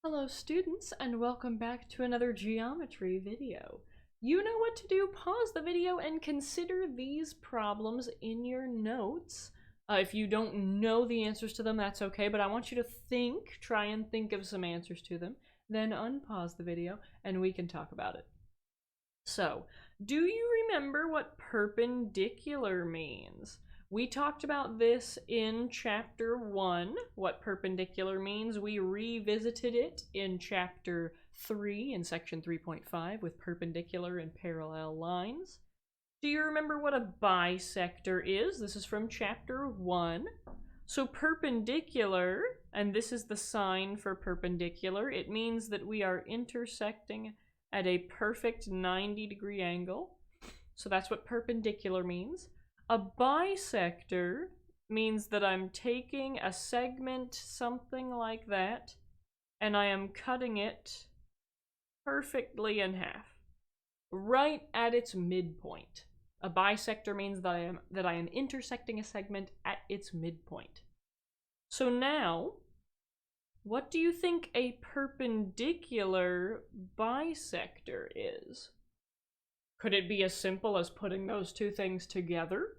Hello students, and welcome back to another geometry video. You know what to do. Pause the video and consider these problems in your notes. If you don't know the answers to them, that's okay, but I want you to try and think of some answers to them, then unpause the video and we can talk about it. So, do you remember what perpendicular means? We talked about this in chapter 1, what perpendicular means. We revisited it in chapter 3 in section 3.5 with perpendicular and parallel lines. Do you remember what a bisector is? This is from chapter 1. So perpendicular, and this is the sign for perpendicular, it means that we are intersecting at a perfect 90-degree angle. So that's what perpendicular means. A bisector means that I'm taking a segment, something like that, and I am cutting it perfectly in half, right at its midpoint. A bisector means that I am intersecting a segment at its midpoint. So now, what do you think a perpendicular bisector is? Could it be as simple as putting those two things together?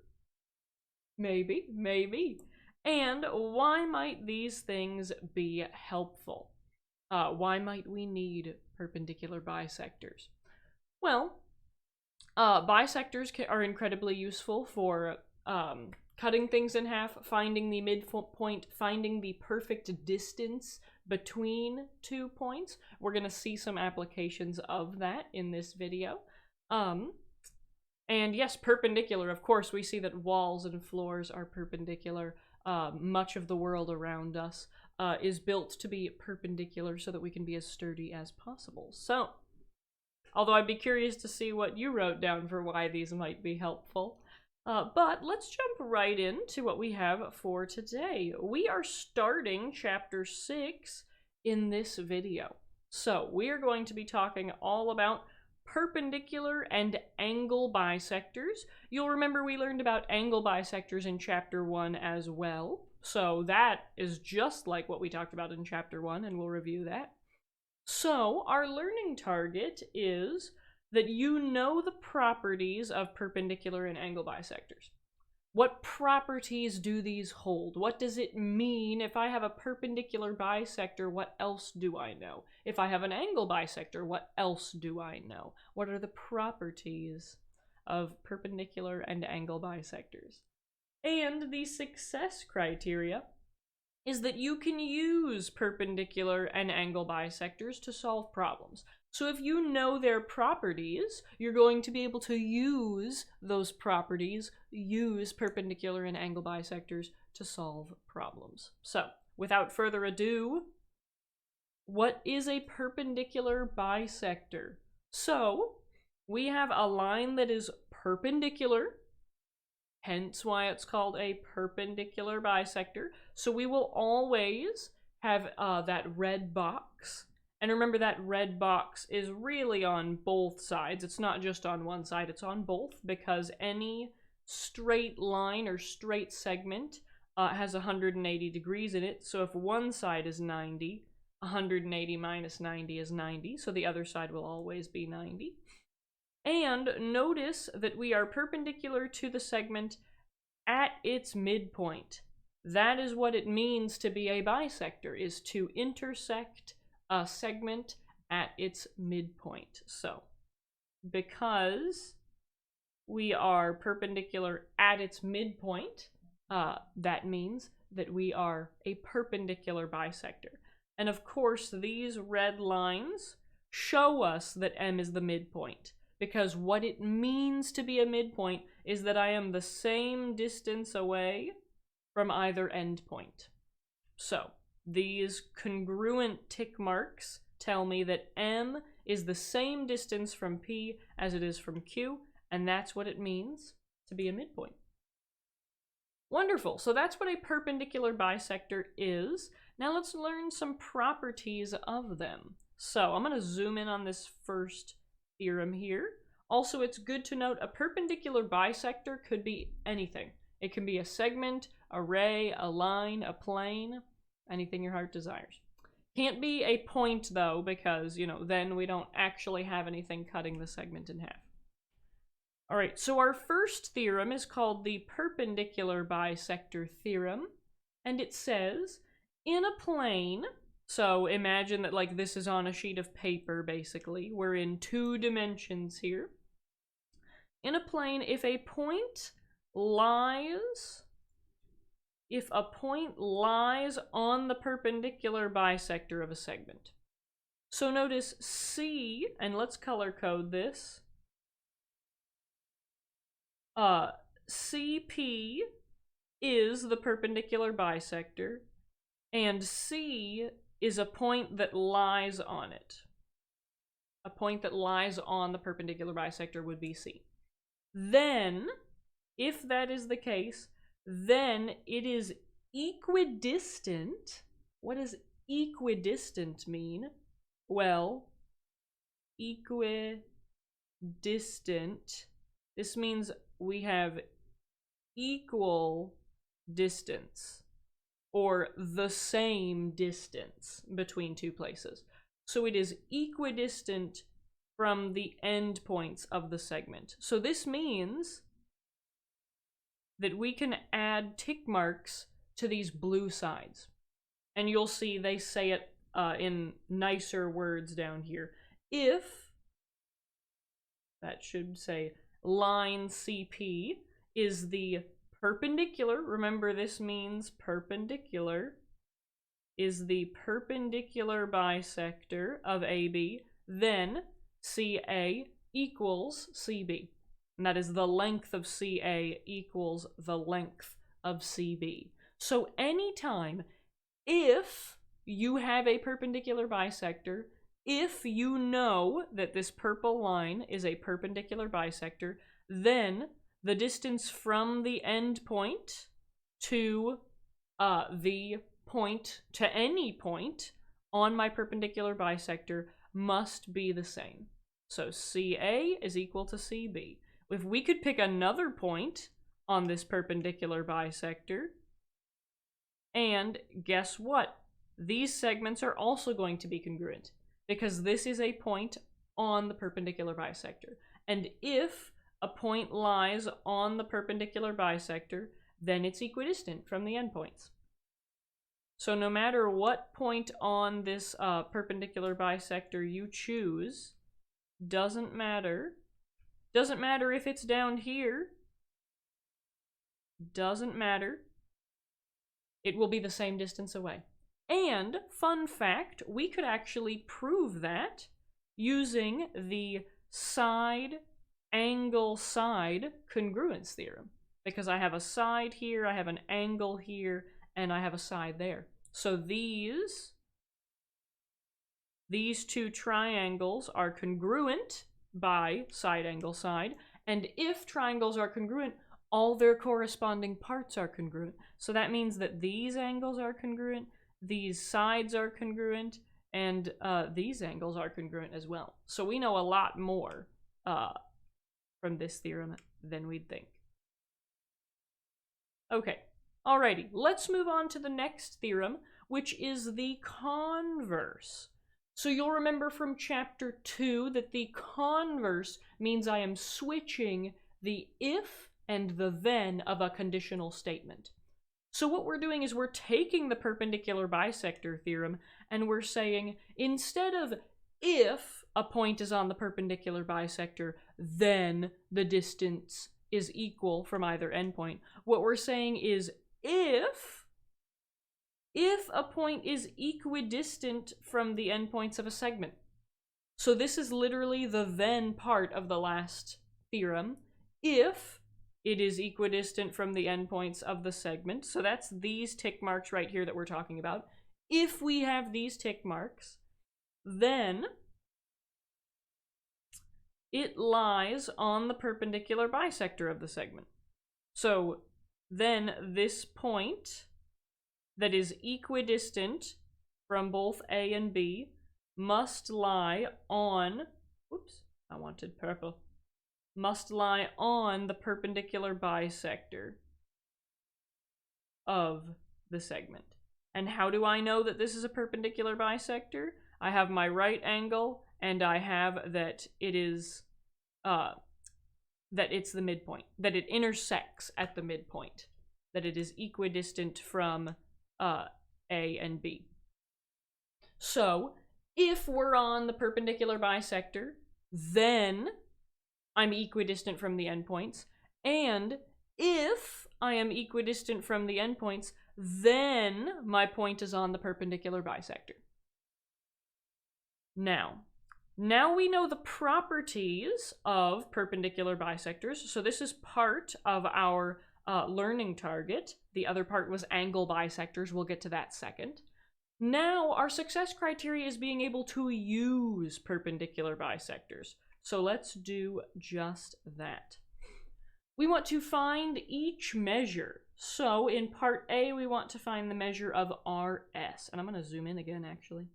Maybe, maybe. And why might these things be helpful? Why might we need perpendicular bisectors? Well, bisectors are incredibly useful for cutting things in half, finding the midpoint, finding the perfect distance between 2 points. We're going to see some applications of that in this video. And yes, perpendicular, of course, we see that walls and floors are perpendicular. Much of the world around us is built to be perpendicular so that we can be as sturdy as possible. So, although I'd be curious to see what you wrote down for why these might be helpful. But let's jump right into what we have for today. We are starting chapter 6 in this video. So we are going to be talking all about perpendicular and angle bisectors. You'll remember we learned about angle bisectors in chapter 1 as well. So that is just like what we talked about in chapter 1, and we'll review that. So our learning target is that you know the properties of perpendicular and angle bisectors. What properties do these hold? What does it mean if I have a perpendicular bisector? What else do I know? If I have an angle bisector, what else do I know? What are the properties of perpendicular and angle bisectors? And the success criteria is that you can use perpendicular and angle bisectors to solve problems. So if you know their properties, you're going to be able to use those properties, use perpendicular and angle bisectors to solve problems. So, without further ado, what is a perpendicular bisector? So, we have a line that is perpendicular, hence why it's called a perpendicular bisector. So we will always have that red box. And remember, that red box is really on both sides. It's not just on one side, it's on both, because any straight line or straight segment has 180 degrees in it. So if one side is 90, 180 minus 90 is 90, so the other side will always be 90. And notice that we are perpendicular to the segment at its midpoint. That is what it means to be a bisector, is to intersect a segment at its midpoint. So, because we are perpendicular at its midpoint, that means that we are a perpendicular bisector. And of course, these red lines show us that M is the midpoint, because what it means to be a midpoint is that I am the same distance away from either endpoint. So, these congruent tick marks tell me that M is the same distance from P as it is from Q, and that's what it means to be a midpoint. Wonderful, so that's what a perpendicular bisector is. Now let's learn some properties of them. So I'm going to zoom in on this first theorem here. Also, it's good to note a perpendicular bisector could be anything. It can be a segment, a ray, a line, a plane, anything your heart desires. Can't be a point, though, because, you know, then we don't actually have anything cutting the segment in half. All right, so our first theorem is called the perpendicular bisector theorem, and it says, in a plane, so imagine that, like, this is on a sheet of paper, basically. We're in 2 dimensions here. In a plane, if a point lies on the perpendicular bisector of a segment. So notice C, and let's color code this. CP is the perpendicular bisector, and C is a point that lies on it. A point that lies on the perpendicular bisector would be C. Then, if that is the case, then it is equidistant. What does equidistant mean? Well, equidistant, this means we have equal distance, or the same distance between 2 places. So it is equidistant from the endpoints of the segment. So this means that we can add tick marks to these blue sides. And you'll see they say it in nicer words down here. If, that should say, line CP is the perpendicular, remember this means perpendicular, is the perpendicular bisector of AB, then CA equals CB. And that is the length of CA equals the length of CB. So anytime, if you have a perpendicular bisector, if you know that this purple line is a perpendicular bisector, then the distance from the end point to the point, to any point on my perpendicular bisector must be the same. So CA is equal to CB. If we could pick another point on this perpendicular bisector, and guess what? These segments are also going to be congruent, because this is a point on the perpendicular bisector. And if a point lies on the perpendicular bisector, then it's equidistant from the endpoints. So no matter what point on this perpendicular bisector you choose, doesn't matter. Doesn't matter if it's down here. Doesn't matter. It will be the same distance away. And, fun fact, we could actually prove that using the side angle side congruence theorem. Because I have a side here, I have an angle here, and I have a side there. So these 2 triangles are congruent by side angle side, and if triangles are congruent, all their corresponding parts are congruent. So that means that these angles are congruent, these sides are congruent, and these angles are congruent as well. So we know a lot more from this theorem than we'd think. Okay, alrighty, let's move on to the next theorem, which is the converse. So you'll remember from chapter 2 that the converse means I am switching the if and the then of a conditional statement. So what we're doing is we're taking the perpendicular bisector theorem and we're saying, instead of if a point is on the perpendicular bisector, then the distance is equal from either endpoint. What we're saying is if a point is equidistant from the endpoints of a segment. So this is literally the then part of the last theorem. If it is equidistant from the endpoints of the segment, so that's these tick marks right here that we're talking about. If we have these tick marks, then it lies on the perpendicular bisector of the segment. So then this point that is equidistant from both A and B must lie on, whoops, I wanted purple, must lie on the perpendicular bisector of the segment. And how do I know that this is a perpendicular bisector? I have my right angle, and I have that it is, that it's the midpoint, that it intersects at the midpoint, that it is equidistant from A and B. So, if we're on the perpendicular bisector, then I'm equidistant from the endpoints, and if I am equidistant from the endpoints, then my point is on the perpendicular bisector. Now we know the properties of perpendicular bisectors, so this is part of our learning target. The other part was angle bisectors. We'll get to that second. Now, our success criteria is being able to use perpendicular bisectors. So let's do just that. We want to find each measure. So in part A, we want to find the measure of RS. And I'm going to zoom in again, actually.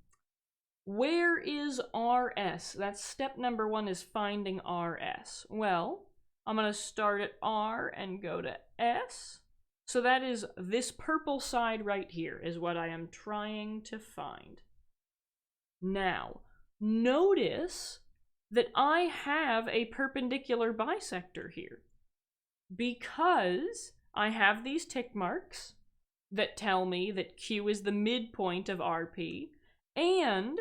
Where is RS? That's step number 1, is finding RS. Well, I'm going to start at R and go to S. So that is this purple side right here is what I am trying to find. Now, notice that I have a perpendicular bisector here because I have these tick marks that tell me that Q is the midpoint of RP, and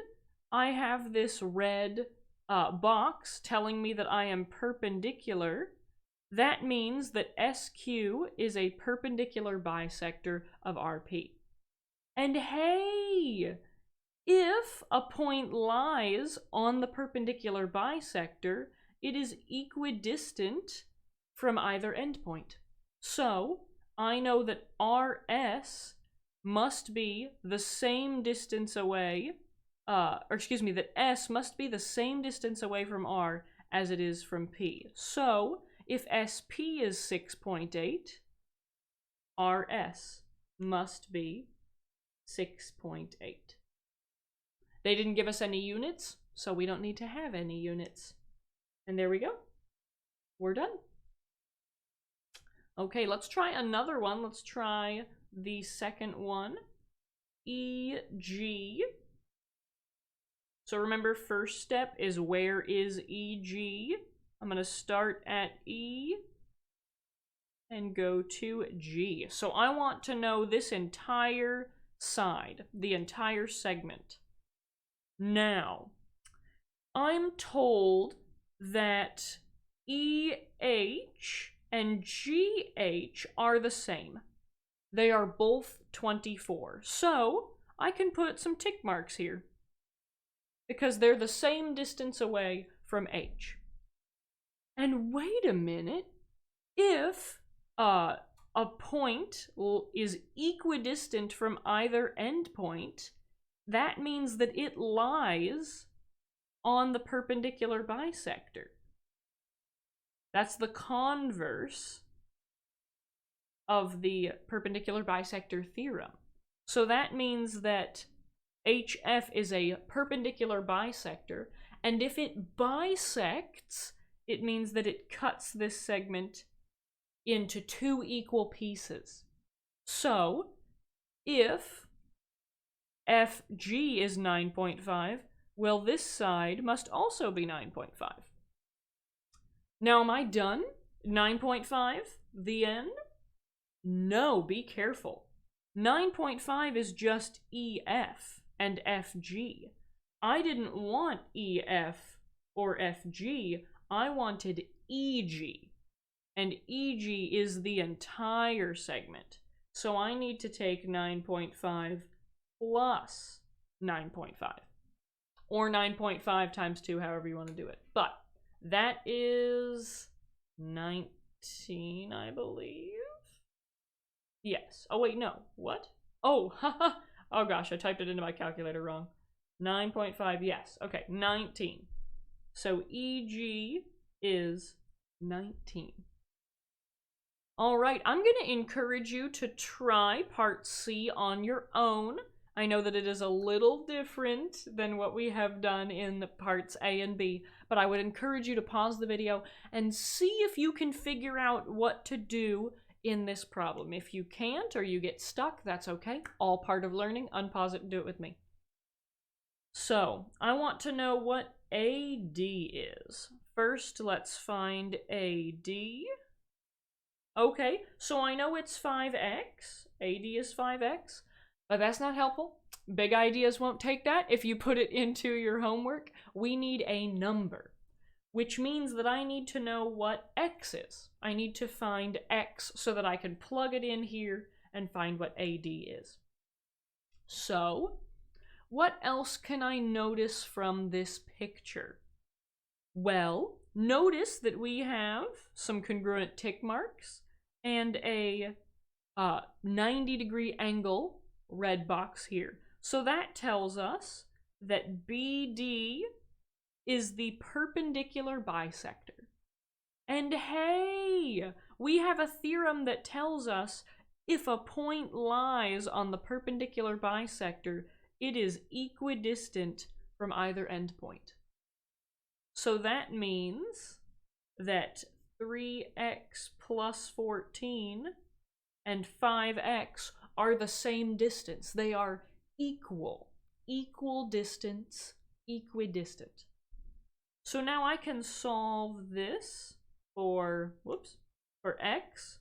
I have this red box telling me that I am perpendicular. That means that SQ is a perpendicular bisector of RP. And hey, if a point lies on the perpendicular bisector, it is equidistant from either endpoint. So, I know that RS must be the same distance away, that S must be the same distance away from R as it is from P. So, if SP is 6.8, RS must be 6.8. They didn't give us any units, so we don't need to have any units. And there we go. We're done. Okay, let's try another one. Let's try the second one. EG. So remember, first step is where is EG? I'm going to start at E and go to G. So I want to know this entire side, the entire segment. Now, I'm told that EH and GH are the same. They are both 24. So I can put some tick marks here because they're the same distance away from H. And wait a minute, if a point is equidistant from either endpoint, that means that it lies on the perpendicular bisector. That's the converse of the perpendicular bisector theorem. So that means that HF is a perpendicular bisector, and if it bisects, it means that it cuts this segment into 2 equal pieces. So, if FG is 9.5, well, this side must also be 9.5. Now, am I done? 9.5? The end? No, be careful. 9.5 is just EF and FG. I didn't want EF or FG. I wanted EG. And EG is the entire segment. So I need to take 9.5 plus 9.5. Or 9.5 times 2, however you want to do it. But that is 19, I believe. Yes. Oh, wait, no. What? Oh, haha. Oh, gosh, I typed it into my calculator wrong. 9.5, yes. Okay, 19. So EG is 19. All right, I'm going to encourage you to try part C on your own. I know that it is a little different than what we have done in parts A and B, but I would encourage you to pause the video and see if you can figure out what to do in this problem. If you can't or you get stuck, that's okay. All part of learning. Unpause it and do it with me. So, I want to know what AD is. First, let's find AD. Okay, so I know it's 5x. AD is 5x, but that's not helpful. Big ideas won't take that. If you put it into your homework, we need a number, which means that I need to know what x is. I need to find x so that I can plug it in here and find what AD is. So, what else can I notice from this picture? Well, notice that we have some congruent tick marks and a 90-degree angle red box here. So that tells us that BD is the perpendicular bisector. And hey, we have a theorem that tells us if a point lies on the perpendicular bisector, it is equidistant from either endpoint. So that means that 3x plus 14 and 5x are the same distance. They are equal distance, equidistant. So now I can solve this for x.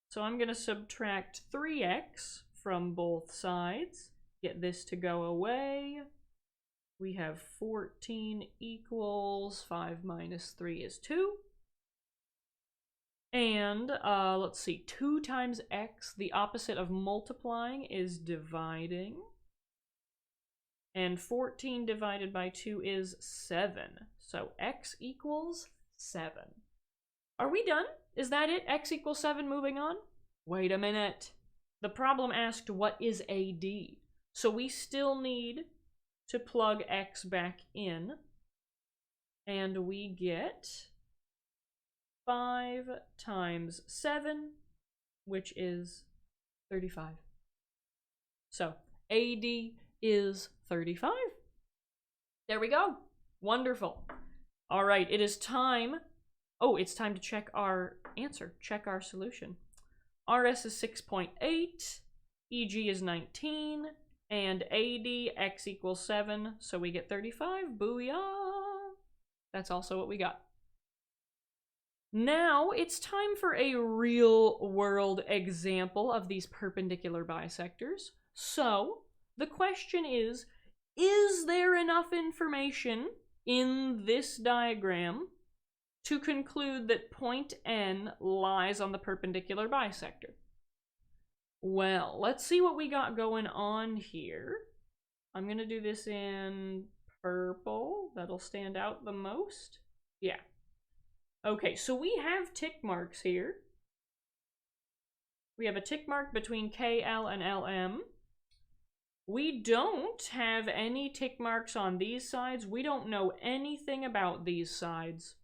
So I'm going to subtract 3x from both sides. Get this to go away. We have 14 equals 5 minus 3 is 2. And let's see, 2 times x, the opposite of multiplying is dividing. And 14 divided by 2 is 7. So x equals 7. Are we done? Is that it? X equals 7, moving on? Wait a minute. The problem asked what is AD. So we still need to plug x back in. And we get 5 times 7, which is 35. So AD is 35. There we go. Wonderful. All right, it is time. Oh, it's time to check our answer, check our solution. RS is 6.8, EG is 19, and AD x equals 7, so we get 35. Booyah! That's also what we got. Now it's time for a real-world example of these perpendicular bisectors. So the question is there enough information in this diagram to conclude that point N lies on the perpendicular bisector? Well, let's see what we got going on here. I'm going to do this in purple. That'll stand out the most. Yeah. Okay, so we have tick marks here. We have a tick mark between KL and LM. We don't have any tick marks on these sides. We don't know anything about these sides.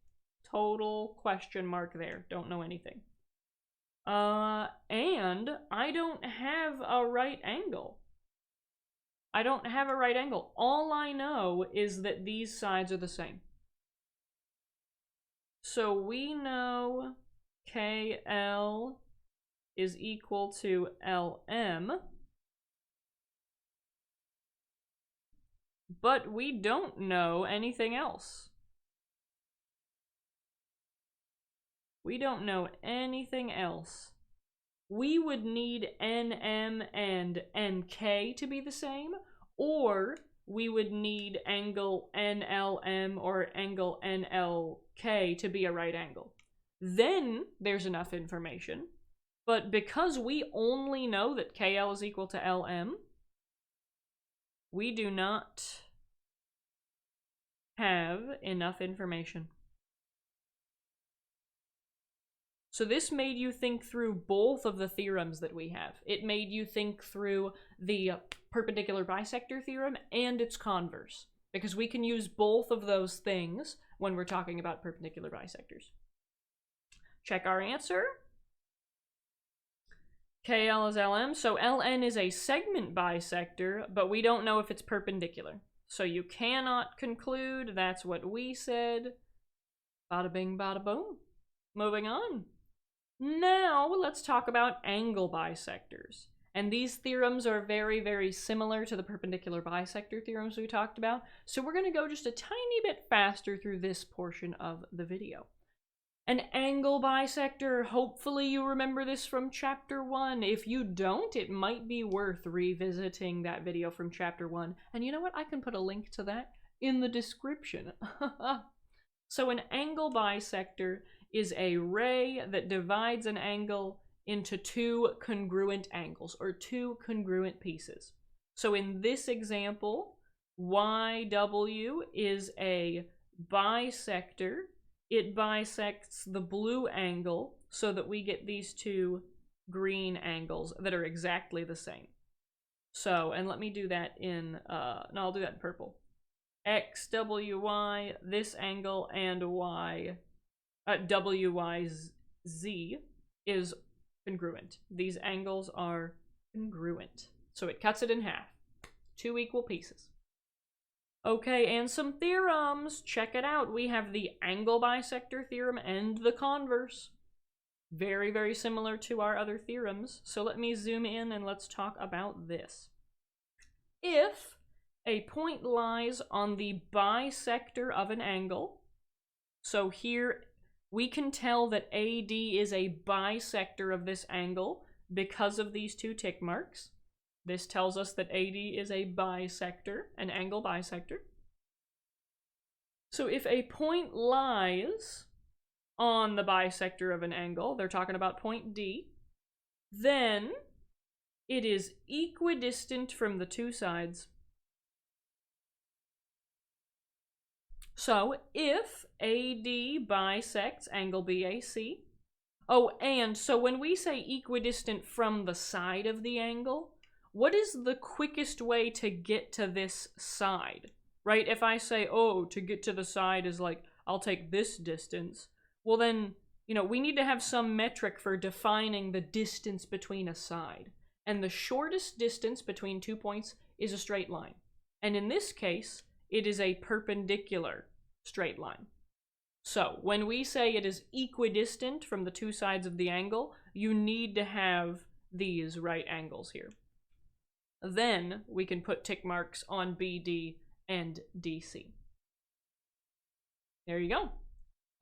Total question mark there. Don't know anything. And I don't have a right angle. I don't have a right angle. All I know is that these sides are the same. So we know KL is equal to LM. But we don't know anything else. We don't know anything else. We would need NM and NK to be the same, or we would need angle NLM or angle NLK to be a right angle. Then there's enough information. But because we only know that KL is equal to LM, we do not have enough information. So this made you think through both of the theorems that we have. It made you think through the perpendicular bisector theorem and its converse, because we can use both of those things when we're talking about perpendicular bisectors. Check our answer. KL is LM, so LN is a segment bisector, but we don't know if it's perpendicular. So you cannot conclude. That's what we said. Bada bing, bada boom. Moving on. Now let's talk about angle bisectors. And these theorems are very, very similar to the perpendicular bisector theorems we talked about. So we're going to go just a tiny bit faster through this portion of the video. An angle bisector, hopefully you remember this from chapter 1. If you don't, it might be worth revisiting that video from chapter 1. And you know what? I can put a link to that in the description. So an angle bisector is a ray that divides an angle into two congruent angles, or two congruent pieces. So in this example, YW is a bisector. It bisects the blue angle so that we get these two green angles that are exactly the same. So, and let me do that in, no, I'll do that in purple. X, W, Y, this angle, and Y, W, Y, Z is congruent. These angles are congruent. So it cuts it in half. Two equal pieces. Okay, and some theorems. Check it out. We have the angle bisector theorem and the converse. Very, very similar to our other theorems. So let me zoom in and let's talk about this. If a point lies on the bisector of an angle, so here we can tell that AD is a bisector of this angle because of these two tick marks. This tells us that AD is a bisector, an angle bisector. So if a point lies on the bisector of an angle, they're talking about point D, then it is equidistant from the two sides. So if AD bisects angle BAC, oh, and so when we say equidistant from the side of the angle, what is the quickest way to get to this side, right? If I say, oh, to get to the side is like, I'll take this distance, well then, you know, we need to have some metric for defining the distance between a side. And the shortest distance between 2 points is a straight line. And in this case, it is a perpendicular straight line. So when we say it is equidistant from the two sides of the angle, you need to have these right angles here. Then we can put tick marks on BD and DC. There you go.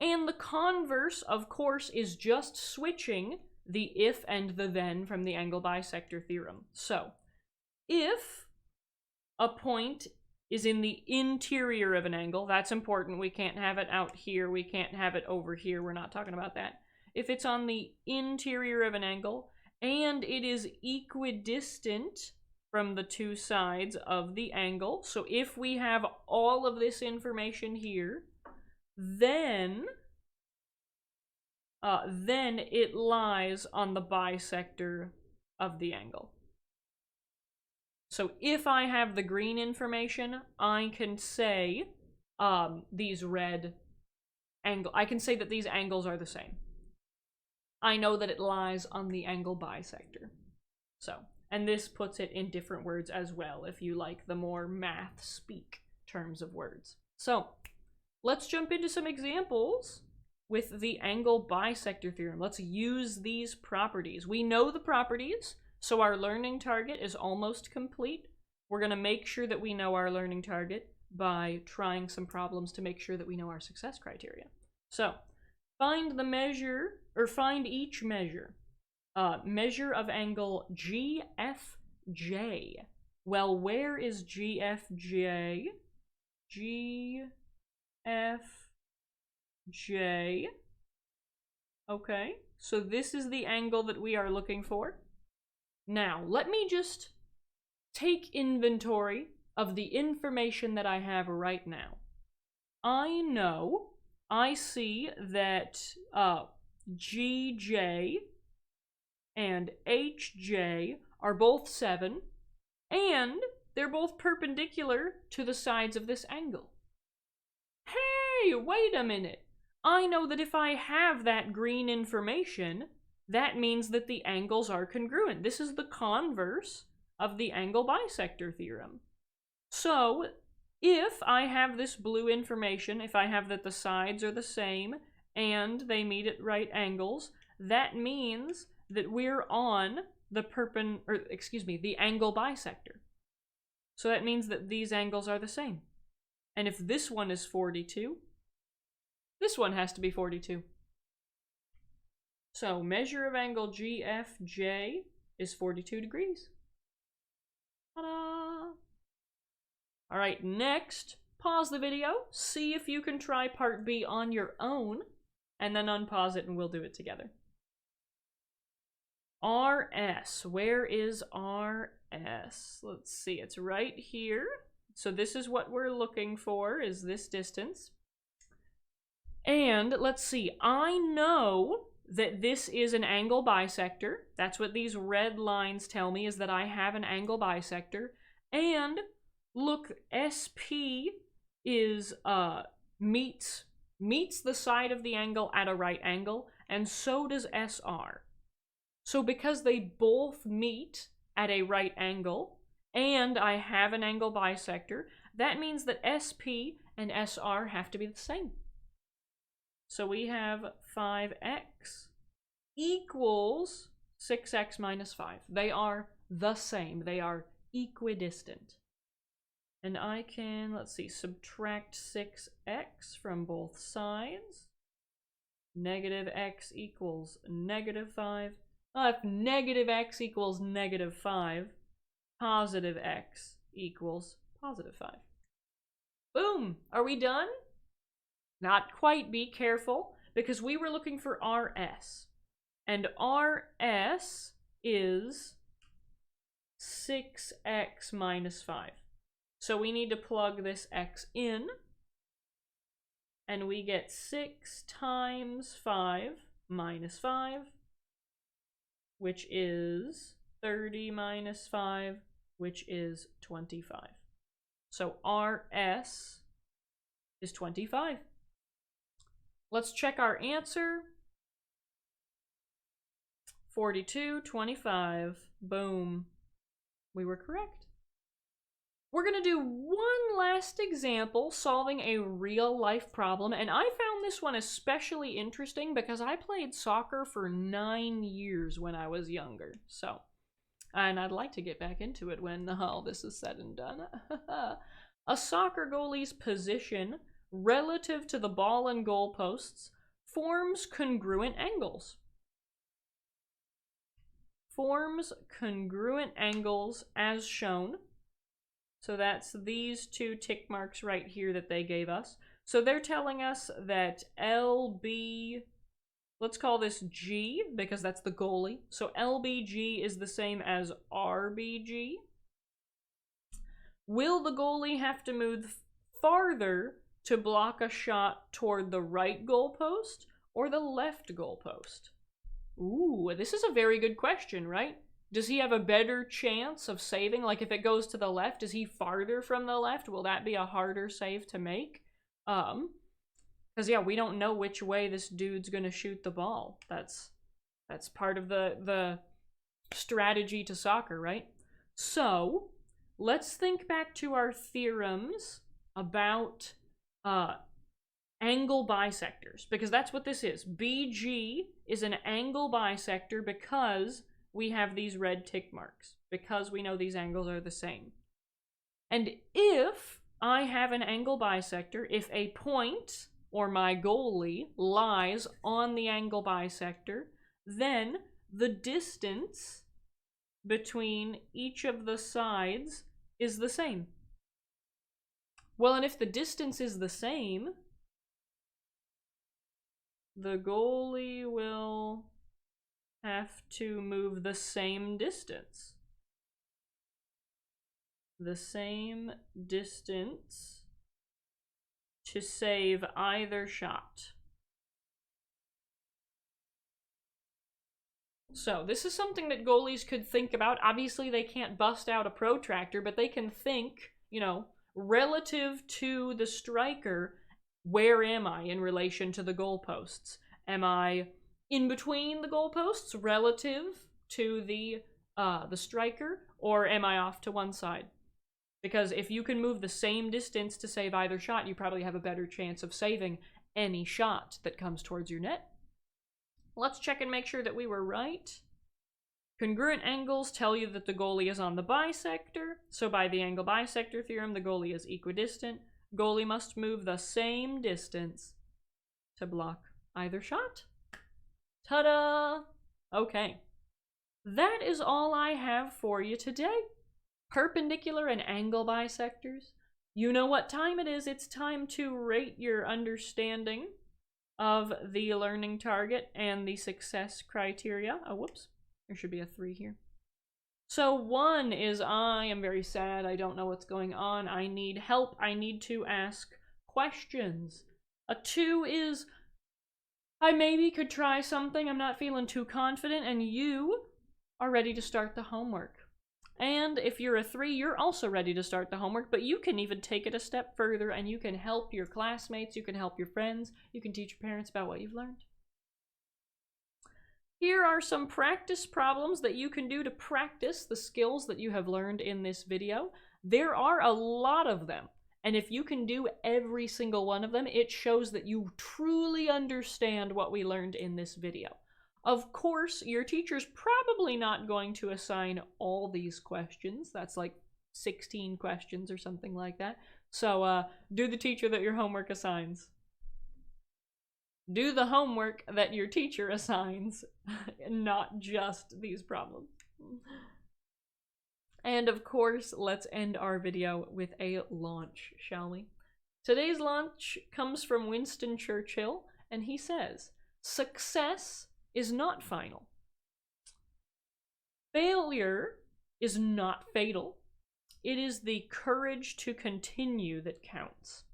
And the converse, of course, is just switching the if and the then from the angle bisector theorem. So, if a point is in the interior of an angle, that's important. We can't have it out here. We can't have it over here. We're not talking about that. If it's on the interior of an angle and it is equidistant from the two sides of the angle, so if we have all of this information here, then it lies on the bisector of the angle. So if I have the green information, I can say these red angle. I can say that these angles are the same. I know that it lies on the angle bisector. So, and this puts it in different words as well, if you like the more math speak terms of words. So, let's jump into some examples with the angle bisector theorem. Let's use these properties. We know the properties. So our learning target is almost complete. We're going to make sure that we know our learning target by trying some problems to make sure that we know our success criteria. So find the measure, or find each measure. Measure of angle GFJ. Well, where is GFJ? GFJ. Okay, so this is the angle that we are looking for. Now, let me just take inventory of the information that I have right now. I see that GJ and HJ are both 7, and they're both perpendicular to the sides of this angle. Hey, wait a minute. I know that if I have that green information, that means that the angles are congruent. This is the converse of the angle bisector theorem. So, if I have this blue information, if I have that the sides are the same and they meet at right angles, that means that we're on the the angle bisector. So that means that these angles are the same. And if this one is 42, this one has to be 42. So measure of angle GFJ is 42 degrees. Ta-da! All right, next, pause the video, see if you can try part B on your own, and then unpause it and we'll do it together. RS, where is RS? Let's see, it's right here. So this is what we're looking for, is this distance. And let's see, I know that this is an angle bisector. That's what these red lines tell me, is that I have an angle bisector. And look, SP is meets the side of the angle at a right angle, and so does SR. So because they both meet at a right angle, and I have an angle bisector, that means that SP and SR have to be the same. So we have 5x equals 6x minus 5. They are the same. They are equidistant. And I can, let's see, subtract 6x from both sides. Negative x equals negative 5. If negative x equals negative 5, positive x equals positive 5. Boom! Are we done? Not quite, be careful, because we were looking for RS. And RS is 6x minus 5. So we need to plug this x in, and we get 6 times 5 minus 5, which is 30 minus 5, which is 25. So RS is 25. Let's check our answer. 42, 25, boom. We were correct. We're going to do one last example solving a real-life problem, and I found this one especially interesting because I played soccer for 9 years when I was younger. So, and I'd like to get back into it when all this is said and done. A soccer goalie's position relative to the ball and goalposts forms congruent angles. Forms congruent angles as shown. So that's these two tick marks right here that they gave us. So they're telling us that LB, let's call this G because that's the goalie. So LBG is the same as RBG. Will the goalie have to move farther to block a shot toward the right goalpost or the left goalpost? Ooh, this is a very good question, right? Does he have a better chance of saving? Like if it goes to the left, is he farther from the left? Will that be a harder save to make? Because yeah, we don't know which way this dude's gonna shoot the ball. That's part of the strategy to soccer, right? So let's think back to our theorems about angle bisectors, because that's what this is. BG is an angle bisector because we have these red tick marks, because we know these angles are the same. And if I have an angle bisector, if a point, or my goalie, lies on the angle bisector, then the distance between each of the sides is the same. Well, and if the distance is the same, the goalie will have to move the same distance. The same distance to save either shot. So this is something that goalies could think about. Obviously they can't bust out a protractor, but they can think, you know, relative to the striker, where am I in relation to the goalposts? Am I in between the goalposts relative to the striker, or am I off to one side? Because if you can move the same distance to save either shot, you probably have a better chance of saving any shot that comes towards your net. Let's check and make sure that we were right. Congruent angles tell you that the goalie is on the bisector. So by the angle bisector theorem, the goalie is equidistant. Goalie must move the same distance to block either shot. Ta-da! Okay. That is all I have for you today. Perpendicular and angle bisectors. You know what time it is. It's time to rate your understanding of the learning target and the success criteria. Oh, whoops. There should be a 3 here. So 1 is, I am very sad. I don't know what's going on. I need help. I need to ask questions. A 2 is, I maybe could try something. I'm not feeling too confident. And you are ready to start the homework. And if you're a 3, you're also ready to start the homework, but you can even take it a step further and you can help your classmates, you can help your friends, you can teach your parents about what you've learned. Here are some practice problems that you can do to practice the skills that you have learned in this video. There are a lot of them, and if you can do every single one of them, it shows that you truly understand what we learned in this video. Of course, your teacher's probably not going to assign all these questions. That's like 16 questions or something like that. So do the teacher that your homework assigns. Do the homework that your teacher assigns, not just these problems. And of course, let's end our video with a launch, shall we? Today's launch comes from Winston Churchill, and he says, "Success is not final. Failure is not fatal. It is the courage to continue that counts."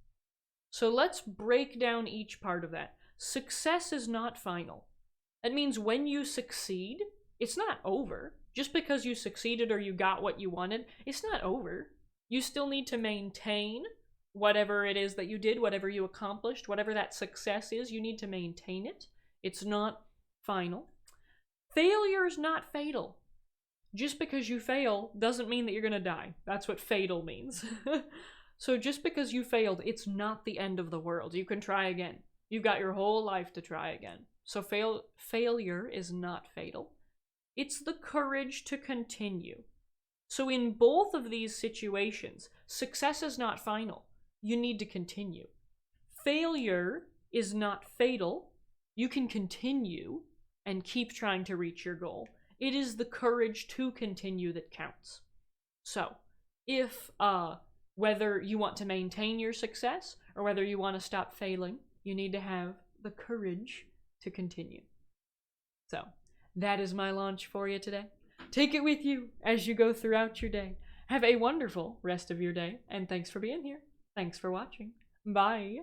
So let's break down each part of that. Success is not final. That means when you succeed, it's not over. Just because you succeeded or you got what you wanted, it's not over. You still need to maintain whatever it is that you did, whatever you accomplished, whatever that success is, you need to maintain it. It's not final. Failure is not fatal. Just because you fail doesn't mean that you're going to die. That's what fatal means. So just because you failed, it's not the end of the world. You can try again. You've got your whole life to try again. So failure is not fatal. It's the courage to continue. So in both of these situations, success is not final. You need to continue. Failure is not fatal. You can continue and keep trying to reach your goal. It is the courage to continue that counts. So if whether you want to maintain your success or whether you want to stop failing, you need to have the courage to continue. So that is my launch for you today. Take it with you as you go throughout your day. Have a wonderful rest of your day, and thanks for being here. Thanks for watching. Bye.